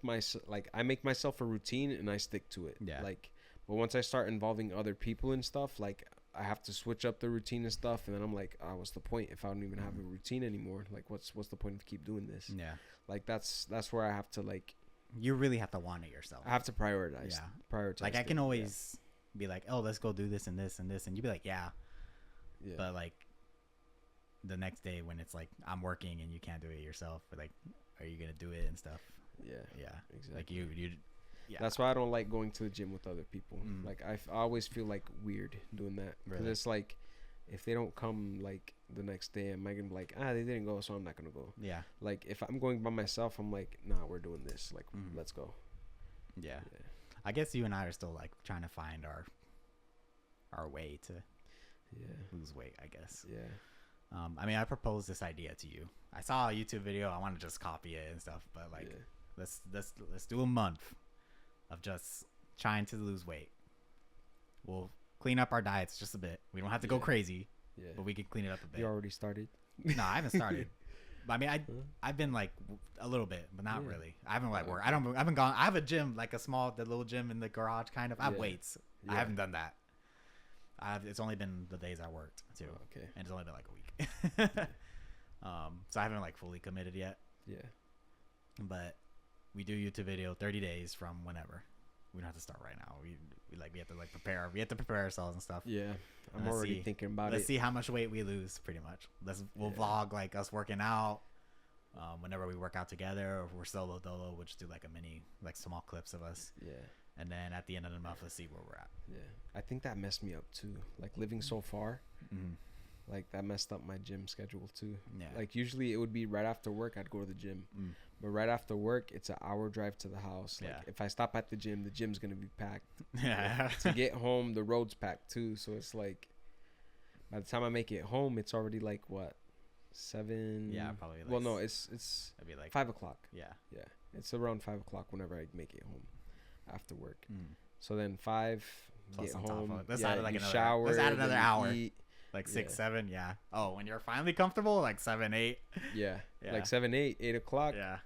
I make myself a routine and I stick to it. Yeah. Like, but once I start involving other people and stuff, like I have to switch up the routine and stuff, and then I'm like, oh, what's the point if I don't even have a routine anymore? Like, what's the point of keep doing this? Yeah. Like that's where I have to like. You really have to want it yourself. I have to prioritize. Yeah. Prioritize. Like I can always be like, oh, let's go do this and this and this, and you'd be like, yeah. But like the next day when it's like I'm working and you can't do it yourself, or like, are you gonna do it and stuff? Yeah. Exactly. Like you. Yeah. That's why I don't like going to the gym with other people. Like I always feel like weird doing that because it's like if they don't come like the next day, am I gonna be like, they didn't go, so I'm not gonna go? Yeah. Like if I'm going by myself, I'm like, nah, we're doing this. Like let's go. Yeah. I guess you and I are still like trying to find our way to lose weight, I guess. Yeah. I mean, I proposed this idea to you. I saw a YouTube video. I want to just copy it and stuff, but like let's do a month of just trying to lose weight. We'll clean up our diets just a bit. We don't have to go crazy, but we can clean it up a bit. You already started? No, I haven't started. But I mean, I've been like a little bit, but not really. I haven't like worked. I haven't gone. I have a gym, like the little gym in the garage, kind of. I have weights. I haven't done that. It's only been the days I worked too. Oh, okay. And it's only been like a week. So I haven't like fully committed yet. Yeah. But we do YouTube video 30 days from whenever. We don't have to start right now. We have to like prepare. We have to prepare ourselves and stuff. Yeah. I'm already thinking about it. Let's see how much weight we lose, pretty much. We'll vlog like us working out. Whenever we work out together, or if we're solo dolo, we'll just do like a mini, like small clips of us. Yeah. And then at the end of the month, let's see where we're at. Yeah. I think that messed me up too. Like living so far. Like that messed up my gym schedule too. Yeah. Like usually it would be right after work I'd go to the gym. But right after work it's an hour drive to the house. Like if I stop at the gym's gonna be packed. Yeah. To get home the road's packed too. So it's like by the time I make it home it's already like what, 7? Yeah, probably. Like well, no, it's it'd be like 5 o'clock. Yeah. Yeah, it's around 5 o'clock whenever I make it home after work. So then 5 plus get on home. top of, let's add like you another shower. Let's add another hour. Eat. Like 6, 7, yeah. Oh, when you're finally comfortable, like 7, 8. Yeah. Like 7, 8 o'clock. Yeah.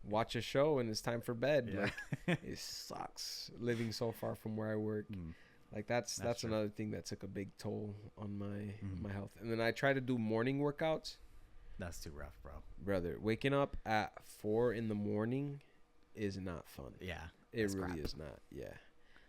Watch a show and it's time for bed. Yeah. Like it sucks living so far from where I work. Like that's another thing that took a big toll on my health. And then I try to do morning workouts. That's too rough, bro. Brother, waking up at 4 in the morning is not fun. Yeah. It really is not. Yeah.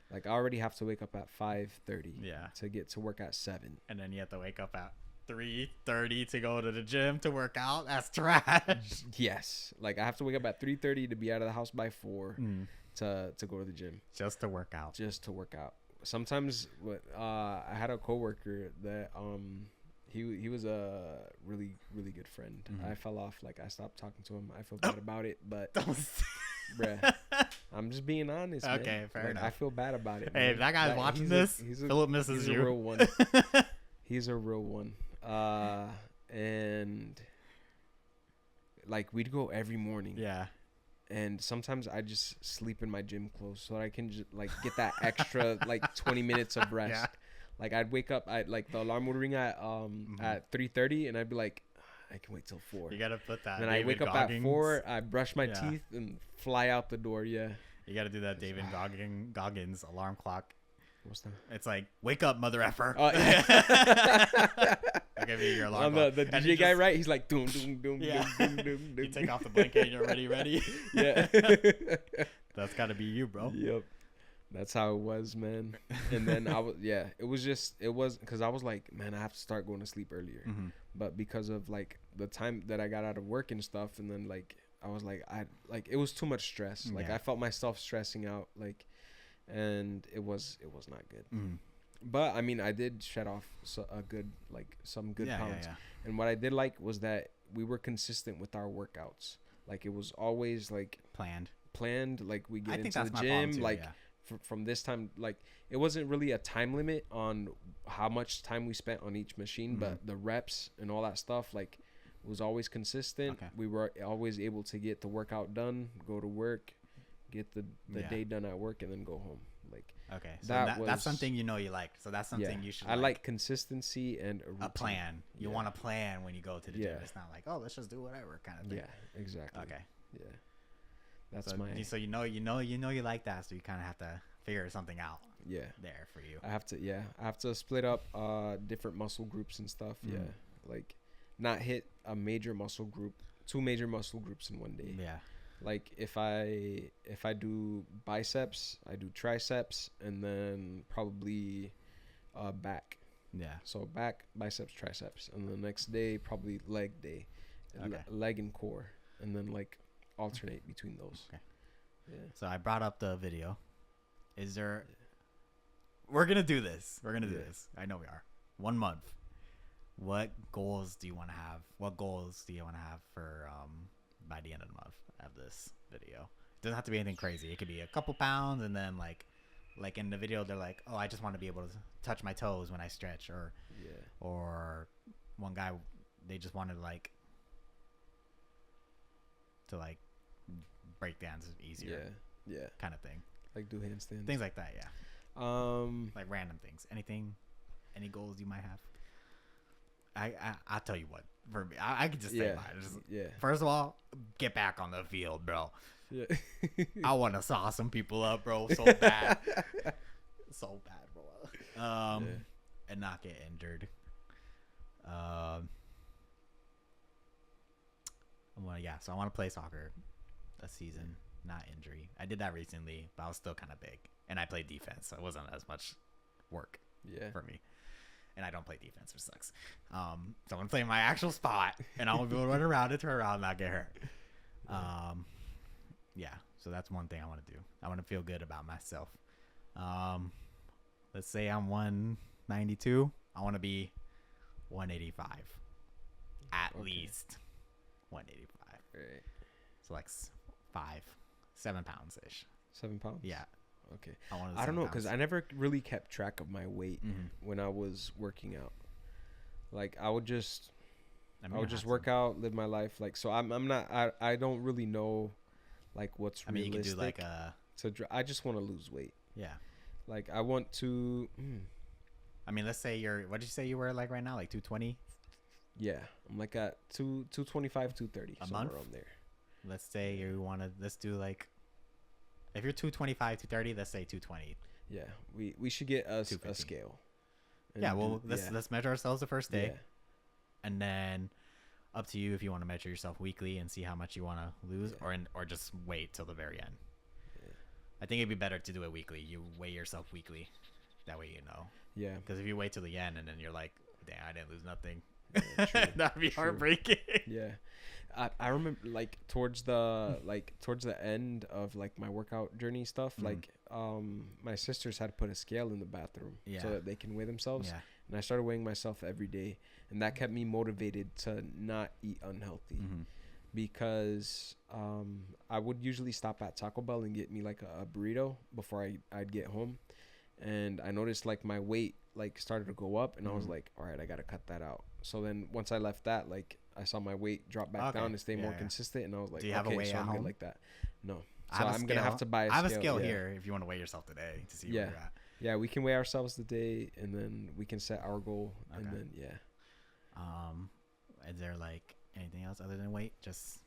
Like I already have to wake up at 5:30. Yeah. To get to work at 7. And then you have to wake up at 3:30 to go to the gym to work out. That's trash. Yes. Like I have to wake up at 3:30 to be out of the house by 4 to go to the gym. Just to work out. Sometimes I had a coworker that he was a really really good friend. I fell off. Like I stopped talking to him. I feel bad about it, but bruh, I'm just being honest. Okay, man. fair enough. I feel bad about it. Hey, if that guy's watching this, Philip misses you. He's a real one. He's a real one. And like we'd go every morning. Yeah. And sometimes I just sleep in my gym clothes so I can just like get that extra like 20 minutes of rest. Yeah. Like I'd wake up, like the alarm would ring at 3:30, and I'd be like, I can wait till 4. You gotta put that. And I wake up at 4. I brush my teeth and fly out the door. Yeah. You gotta do that David Goggins alarm clock. What's that? It's like, wake up, mother effer. Oh, yeah. I'll give you your alarm clock. The DJ guy, right? He's like, doom, doom, doom, yeah. doom, doom, doom, doom. You take off the blanket and you're ready. Yeah. That's gotta be you, bro. Yep. That's how it was, man. And then it was because I was like, man, I have to start going to sleep earlier. But because of like the time that I got out of work and stuff, and then like I was like, it was too much stress. Like I felt myself stressing out, like, and it was not good. But I mean, I did shed off some good pounds. Yeah. And what I did like was that we were consistent with our workouts. Like it was always like planned. Like we get into the gym, too, like. Yeah. From this time, like it wasn't really a time limit on how much time we spent on each machine, but the reps and all that stuff like was always consistent. Okay. We were always able to get the workout done, go to work, get the day done at work, and then go home. Like okay, so that's something you like. So that's something you should. I like consistency and a plan. You want a plan when you go to the gym. It's not like, oh, let's just do whatever kind of thing. Yeah, exactly. Okay. Yeah. That's so you like that, so you kind of have to figure something out. Yeah, there for you. I have to split up different muscle groups and stuff. Yeah, like not hit a major muscle group, 2 major muscle groups in one day. Yeah, like if I do biceps, I do triceps, and then probably back. Yeah. So back, biceps, triceps, and the next day probably leg day, leg and core, and then like alternate between those. Okay. Yeah. So I brought up the video. We're gonna do this. I know we are. 1 month. What goals do you want to have? What goals do you want to have for by the end of the month of this video? It doesn't have to be anything crazy. It could be a couple pounds, and then like in the video they're like, oh, I just want to be able to touch my toes when I stretch, or one guy, they just wanted to break dance easier. Yeah. Kind of thing. Like do handstands. Things like that, yeah. Like random things. Any goals you might have? I'll tell you what. For me, I could just say mine. First of all, get back on the field, bro. Yeah. I want to saw some people up, bro, so bad. So bad, bro. And not get injured. So I want to play soccer a season, not injury. I did that recently, but I was still kind of big, and I played defense, so it wasn't as much work for me. And I don't play defense, which sucks. So I'm gonna play my actual spot, and I'm gonna be able to run around and turn around and not get hurt. So that's one thing I want to do. I want to feel good about myself. Let's say I'm 192. I want to be 185. At least 185. Right. So like 7 pounds ish. 7 pounds? Yeah. Okay. I don't know, because I never really kept track of my weight when I was working out. Like I would just work out, live my life. Like, so I'm not, I don't really know like what's realistic. You could do like I just want to lose weight. Yeah. Like I want to. I mean, let's say what did you say you were like right now? Like 220? Yeah. I'm like at 225, 230. A somewhere month? around there. Let's say let's do like, if you're 225, 230, let's say 220. Yeah. We should get a scale. Yeah. Well, let's measure ourselves the first day. Yeah. And then up to you if you want to measure yourself weekly and see how much you want to lose, or just wait till the very end. Yeah. I think it'd be better to do it weekly. You weigh yourself weekly. That way you know. Yeah. Because if you wait till the end and then you're like, damn, I didn't lose nothing. Yeah, That'd be heartbreaking. Yeah. I remember like towards the end of like my workout journey stuff, like my sisters had put a scale in the bathroom so that they can weigh themselves. Yeah. And I started weighing myself every day, and that kept me motivated to not eat unhealthy, because I would usually stop at Taco Bell and get me like a burrito before I'd get home, and I noticed like my weight like started to go up, and I was like, all right, I gotta cut that out. So then once I left that, like I saw my weight drop back down and stay more consistent, and I was like, do you have a weigh at home? Good like that. No. So I'm gonna have to buy a scale. I have a scale here if you want to weigh yourself today to see where you're at. Yeah, we can weigh ourselves today, and then we can set our goal, and then is there like anything else other than weight? Is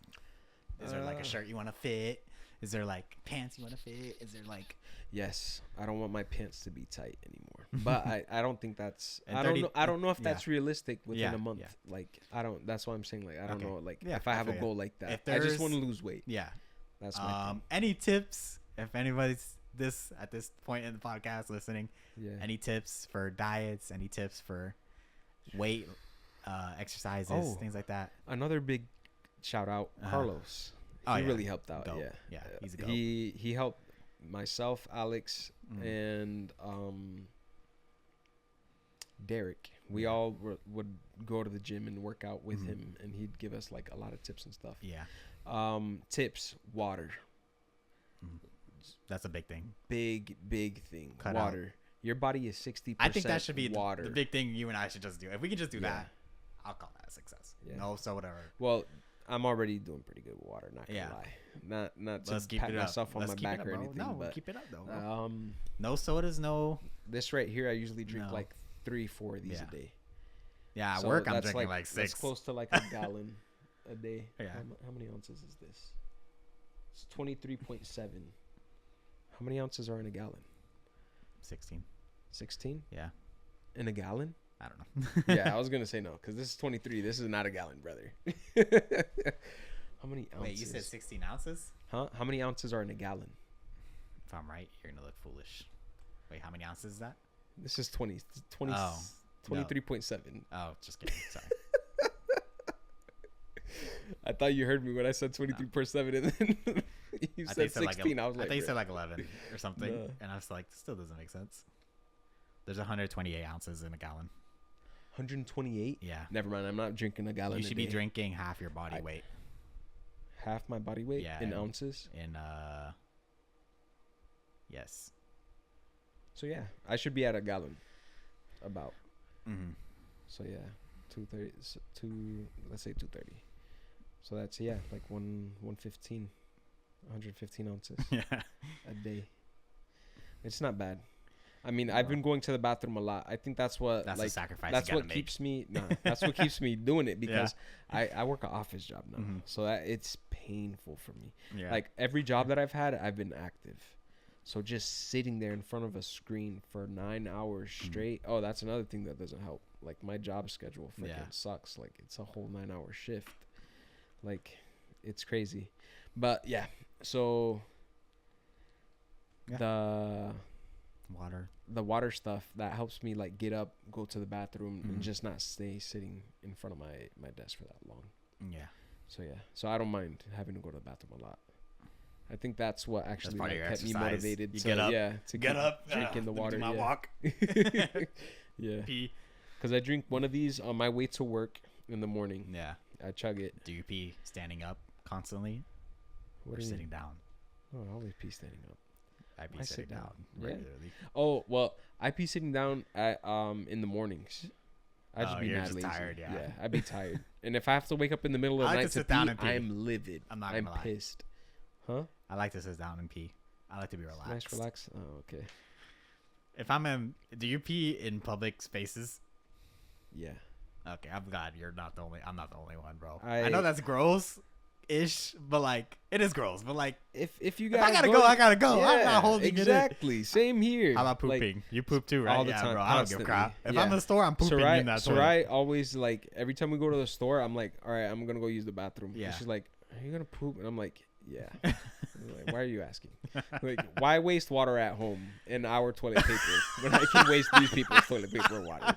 there like a shirt you want to fit? Is there like pants you want to fit? Is there like? Yes, I don't want my pants to be tight anymore, but I don't think that's. I don't know if that's realistic within a month. Yeah. Like I don't. That's why I'm saying like I don't know. Like if I have a goal like that, I just want to lose weight. Yeah, that's my thing. Any tips? If anybody's at this point in the podcast listening, any tips for diets? Any tips for weight, exercises, things like that? Another big shout out, Carlos. He really helped out. Dope. Yeah, he's a dope. He helped myself, Alex, and Derek. We all would go to the gym and work out with him, and he'd give us like a lot of tips and stuff. Yeah. Tips: water. That's a big thing. Big thing. Water. Your body is 60%. I think that should be water. The big thing you and I should just do. If we can just do that, I'll call that a success. Yeah. No, so whatever. Well, I'm already doing pretty good with water. Not gonna lie. Not to pat myself on my back or anything. No, but keep it up though. No sodas. No. This right here, I usually drink like 3-4 of these a day. Yeah, at work I'm drinking like 6. That's close to like a gallon a day. Yeah. How many ounces is this? It's 23.7. How many ounces are in a gallon? 16. 16? Yeah. In a gallon? I don't know. Yeah, I was going to say no, because this is 23. This is not a gallon, brother. How many ounces? Wait, you said 16 ounces? Huh? How many ounces are in a gallon? If I'm right, you're going to look foolish. Wait, how many ounces is that? This is 23.7. Oh, just kidding. Sorry. I thought you heard me when I said 23.7, and then you said 16. I was like, I thought you said like 11 or something, and I was like, still doesn't make sense. There's 128 ounces in a gallon. 128? Yeah. Never mind. I'm not drinking a gallon. You should be drinking half your body weight. Half my body weight? Yeah. In ounces? Yes. So yeah, I should be at a gallon. About. Mm-hmm. So yeah, 230. Let's say 230. So that's like 115 ounces. Yeah. A day. It's not bad. I mean, I've been going to the bathroom a lot. I think that's what a sacrifice. That's what keeps me. That's what keeps me doing it, because I work an office job now, so that it's painful for me. Yeah. Like every job that I've had, I've been active. So just sitting there in front of a screen for 9 hours straight. Oh, that's another thing that doesn't help. Like my job schedule freaking sucks. Like it's a whole 9-hour shift. Like it's crazy. But yeah, so the water stuff that helps me like get up, go to the bathroom, and just not stay sitting in front of my desk for that long. Yeah. So I don't mind having to go to the bathroom a lot. I think that's what actually kept me motivated to get up, drinking the water. Do my walk. Yeah. Pee. Because I drink one of these on my way to work in the morning. Yeah. I chug it. Do you pee standing up constantly? Or sitting down? Oh, I always pee standing up. I pee sitting down regularly. Yeah. Oh, well, I pee sitting down at, in the mornings. I just be mad lazy. Tired, yeah. Yeah, I'd be tired. And if I have to wake up in the middle of the night to pee, I'm livid. I'm pissed. Huh? I like to sit down and pee. I like to be relaxed. Nice, relax. Oh, okay. If I'm in, do you pee in public spaces? Yeah. Okay, I'm glad I'm not the only one, bro. I know that's gross-ish, but like it is gross. But like, if you gotta go, I gotta go. Yeah, I'm not holding exactly. it in. Same here. How about pooping? Like, you poop too, right? All the time, bro. constantly. I don't give a crap. If I'm in the store, I'm pooping in that toilet. Sarai always like every time we go to the store, I'm like, all right, I'm gonna go use the bathroom. Yeah. And she's like, are you gonna poop? And I'm like, yeah. Like, why are you asking? Like, why waste water at home in our toilet paper when I can waste these people's toilet paper and water?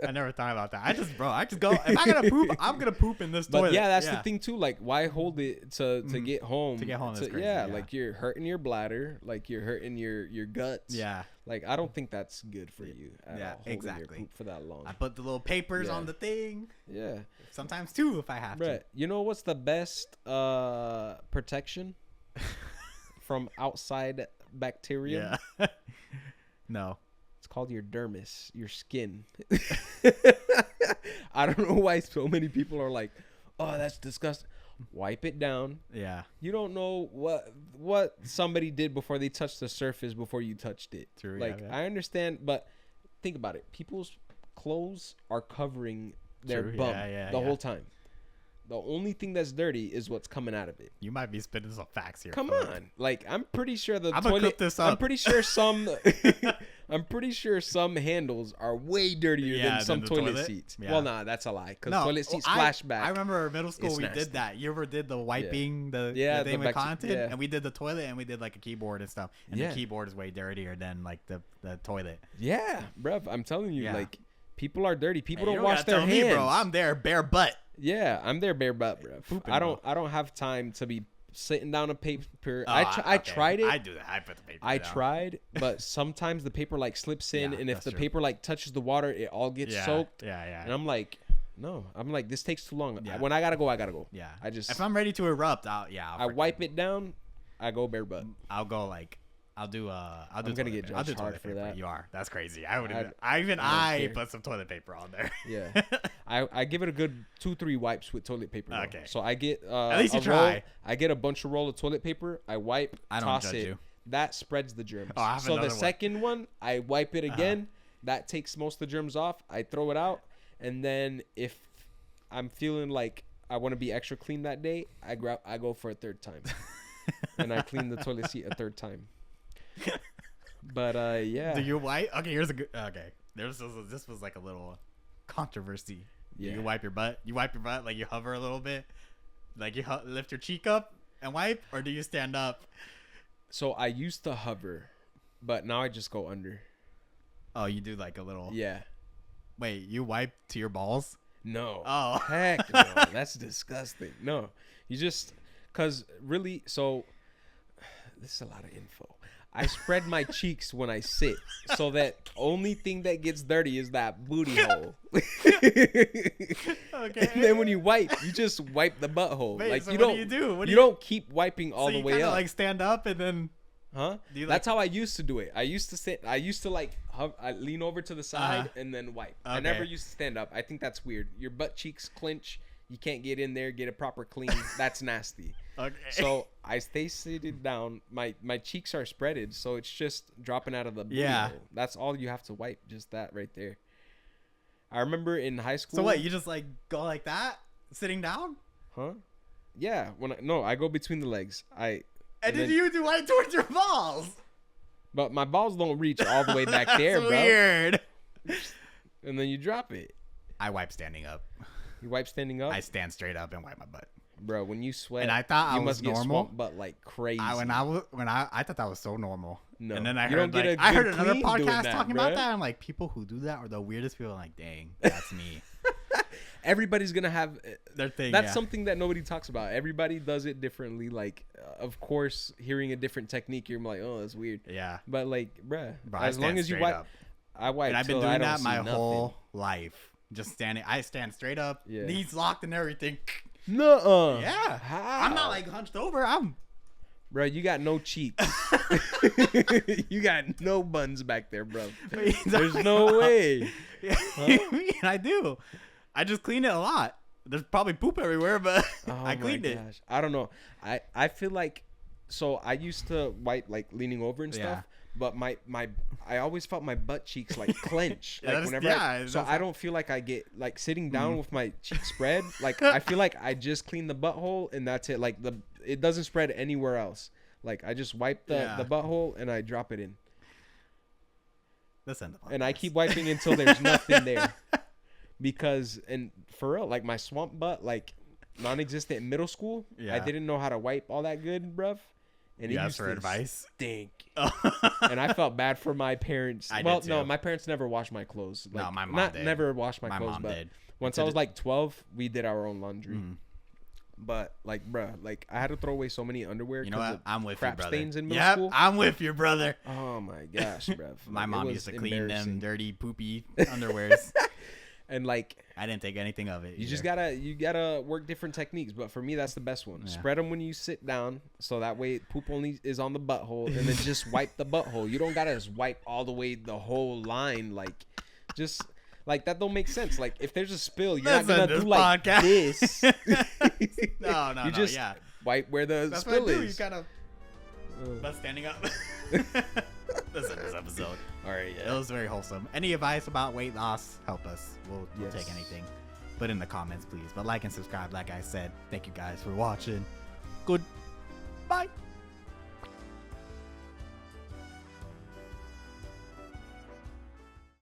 I never thought about that. I just go. If I'm gonna poop, I'm gonna poop in this toilet. But yeah, that's the thing too. Like, why hold it to get home? To get home, is crazy, yeah, like you're hurting your bladder, like you're hurting your guts. Yeah. Like, I don't think that's good for you. Yeah, exactly. Your poop for that long. I put the little papers on the thing. Yeah. Sometimes two if I have to. You know what's the best protection from outside bacteria? Yeah. No. It's called your dermis, your skin. I don't know why so many people are like, oh, that's disgusting. Wipe it down. Yeah. You don't know what somebody did before they touched the surface before you touched it. True. Like, I understand, but think about it. People's clothes are covering their bum the whole time. The only thing that's dirty is what's coming out of it. You might be spitting some facts here. Come on. Like, I'm pretty sure the I'm toilet... gonna cook this up. I'm pretty sure some... I'm pretty sure some handles are way dirtier than some toilet seats. Yeah. Well, nah, that's a lie. Because toilet seats splash back. I remember middle school we did that. You ever did the wiping the thing with content? Yeah. And we did the toilet and we did like a keyboard and stuff. And the keyboard is way dirtier than like the toilet. Yeah, bruv. I'm telling you, like, people are dirty. People don't you wash their hands. Me, bro. I'm there bare butt. Yeah, I'm there bare butt, bro. I don't have time to be sitting down a paper. Oh, I tried it. I do that. I put the paper I down. tried, but sometimes the paper like slips in, and if the paper like touches the water, it all gets soaked. Yeah. And I'm like, no. I'm like, this takes too long. Yeah. When I gotta go, I gotta go. Yeah. If I'm ready to erupt, I'll wipe it down. I go bare butt. I'll go like. I'm gonna get judged hard for that. You are. That's crazy. I put some toilet paper on there. Yeah. I give it a good 2-3 wipes with toilet paper. Though. Okay. So I get at least you try. I get a bunch of roll of toilet paper. I wipe. I don't toss judge it. you. That spreads the germs. Oh, I have so the second one, I wipe it again. That takes most of the germs off. I throw it out, and then if I'm feeling like I want to be extra clean that day, I go for a third time, and I clean the toilet seat a third time. But yeah. Do you wipe? Okay, here's a good. Okay, this was like a little controversy. Yeah. You wipe your butt. You wipe your butt like you hover a little bit, like you lift your cheek up and wipe, or do you stand up? So I used to hover, but now I just go under. Oh, you do like a little. Yeah. Wait, you wipe to your balls? No. Oh, heck no. That's disgusting. No, you just cause really. So this is a lot of info. I spread my cheeks when I sit, so that only thing that gets dirty is that booty hole. Okay. And then when you wipe, you just wipe the butthole. Wait, like so you what don't. Do you do? You don't keep wiping all the way up. Like stand up and then. Huh? That's how I used to do it. I used to sit. I used to like. I lean over to the side and then wipe. Okay. I never used to stand up. I think that's weird. Your butt cheeks clench. You can't get in there, get a proper clean. That's nasty. Okay. So I stay seated down. My cheeks are spreaded, so it's just dropping out of the booty hole. That's all you have to wipe. Just that right there. I remember in high school. So what? You just like go like that, sitting down? Huh? Yeah. I go between the legs. And then you do wipe towards your balls. But my balls don't reach all the way back there, bro. Weird. And then you drop it. I wipe standing up. You wipe standing up? I stand straight up and wipe my butt. Bro, when you sweat, and I thought I was normal, but like crazy. I thought that was so normal. No, and then I heard another podcast talking about that. I'm like, people who do that are the weirdest people. I'm like, dang, that's me. Everybody's gonna have their thing. That's something that nobody talks about. Everybody does it differently. Like, of course, hearing a different technique, you're like, oh, that's weird. Yeah. But like, bruh, as long as you wipe. I wipe. And I've been doing that my whole life. Just standing. I stand straight up, knees locked and everything. Nuh-uh. Yeah. How? I'm not like hunched over. Bro, you got no cheeks. You got no buns back there, bro. There's no way. Yeah, I do. I just clean it a lot. There's probably poop everywhere, but I cleaned it. I don't know. I feel like, so I used to wipe like leaning over and stuff, but I always felt my butt cheeks like clench. Like whenever so I don't feel like I get like sitting down with my cheeks spread. Like I feel like I just clean the butthole and that's it. Like it doesn't spread anywhere else. Like I just wipe the butthole and I drop it in. And I keep wiping until there's nothing there. Because, and for real, like my swamp butt, like non-existent in middle school, I didn't know how to wipe all that good, bruv. And you asked for advice? Stink. And I felt bad for my parents. No, my parents never washed my clothes. Like, no, my mom did. Never washed my clothes, but did. Once I was like 12, we did our own laundry. But like, bruh, like I had to throw away so many underwear. You know what? I'm with crap you, brother. Stains in middle school. I'm with you, brother. Oh my gosh, bruv. My mom used to clean them dirty, poopy underwears. And like, I didn't think anything of it. You just gotta work different techniques. But for me, that's the best one. Spread them when you sit down, so that way poop only is on the butthole, and then just wipe the butthole. You don't gotta just wipe all the way the whole line. Like, just like that don't make sense. Like if there's a spill, you're not gonna do like this. No. You just wipe where the spill is. You kind of that's standing up. That's this episode. All right, it was very wholesome. Any advice about weight loss? Help us. We'll take anything. Put in the comments, please. But like and subscribe. Like I said, thank you guys for watching. Goodbye.